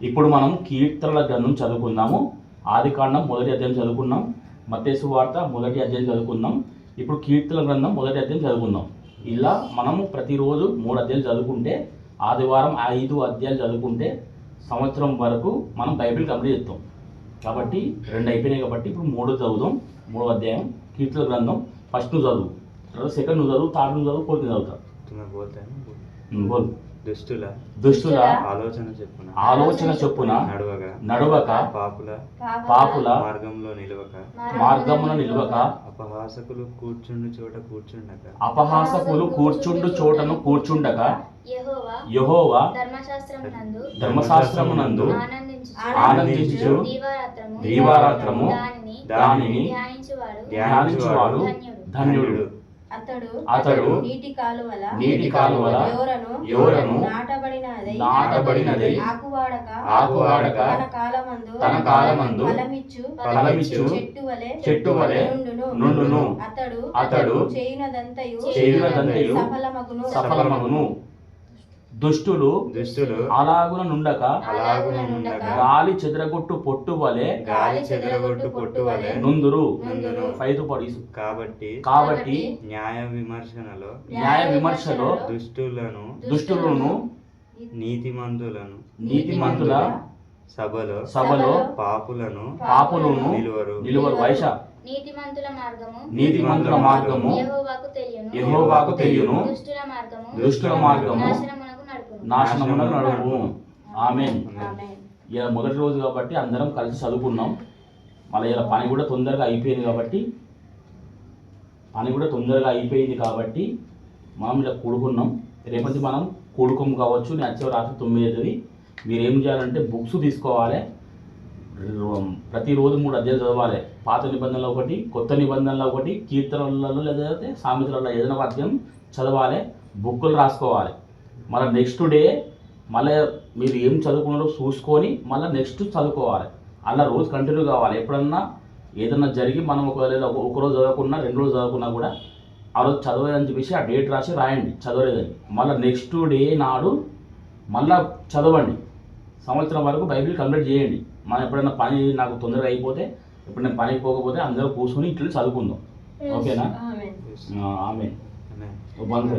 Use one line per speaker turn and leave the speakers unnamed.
ఇప్పుడు మనం కీర్తనల గ్రంథం చదువుకుందాము. ఆదికాండం మొదటి అధ్యాయం చదువుకున్నాం, మత్తయి సువార్త మొదటి అధ్యాయం చదువుకుందాం. ఇప్పుడు కీర్తనల గ్రంథం మొదటి అధ్యాయం చదువుకుందాం. ఇలా మనము ప్రతిరోజు 3 అధ్యాయాలు చదువుకుంటే, ఆదివారం 5 అధ్యాయాలు చదువుకుంటే సంవత్సరం వరకు మనం బైబిల్ కంప్లీట్ చేస్తాం. కాబట్టి 2 అయిపోయినాయి కాబట్టి ఇప్పుడు 3 చదువుదాం. 3వ అధ్యాయం కీర్తనల గ్రంథం. ఫస్ట్ నువ్వు చదువు, తర్వాత సెకండ్ నువ్వు చదువు, థర్డ్ నువ్వు చదువు, ఫోర్త్ చదువుతా. బోల్. దుష్టుల ఆలోచన చొప్పున నడువక పాపుల మార్గమున నిలువక
అపహాసకులు
కూర్చుండు చోటను కూర్చుండక యెహోవా ధర్మశాస్త్రమునందు ఆనందించు దీవారాత్రము దానిని ధ్యానించువాడు ధన్యుడు. అతడు నీటి కాలువల యోరను నాటబడినది ఆకువాడక తన కాలమందు ఫలమిచ్చు చెట్టు వలె నుండును. అతడు చేయునదంతయు సఫలమగును. దుష్టులు అలాగున నుండక గాలి చెదరగొట్టు పొట్టు వలె నుందురు. కాబట్టి
న్యాయ విమర్శలో
దుష్టులను నీతిమంతుల సభలో పాపులను నిలువరు. వైశ నీతిమంతుల మార్గము యెహోవాకు తెలియను, దుష్టుల మార్గము నాశనమునకు నడుము. ఆమేన్. ఇలా మొదటి రోజు కాబట్టి అందరం కలిసి చదువుకున్నాం. మళ్ళీ ఇలా పని కూడా తొందరగా అయిపోయింది కాబట్టి మనం ఇలా కూడుకున్నాం. రేపటి మనం కూడుకోం కావచ్చు. నేను వచ్చే రాత్రి 9 మీరు ఏం చేయాలంటే బుక్స్ తీసుకోవాలి. ప్రతిరోజు 3 అధ్యాయాలు చదవాలి. పాత నిబంధనలో ఒకటి, కొత్త నిబంధనలో ఒకటి, కీర్తనలలో లేకపోతే సామెతలలో ఏదైనా అధ్యాయం చదవాలి. బుక్కులు రాసుకోవాలి. మళ్ళీ నెక్స్ట్ డే మళ్ళీ మీరు ఏం చదువుకున్నారో చూసుకొని మళ్ళీ నెక్స్ట్ చదువుకోవాలి. అలా రోజు కంటిన్యూ కావాలి. ఎప్పుడన్నా ఏదన్నా జరిగి మనం ఒకవేళ ఒకరోజు చదవకున్నా 2 రోజులు చదవకున్నా కూడా ఆ రోజు చదవలేదని చెప్పేసి ఆ డేట్ రాసి రాయండి, చదవలేదని. మళ్ళీ నెక్స్ట్ డే నాడు మళ్ళీ చదవండి. సంవత్సరం వరకు బైబిల్ కంప్లీట్ చేయండి. మనం ఎప్పుడైనా పని నాకు తొందరగా అయిపోతే, ఇప్పుడు నేను పనికి పోకపోతే అందరూ కూర్చొని ఇట్లా చదువుకుందాం. ఓకేనా? ఆమెన్. బంద్.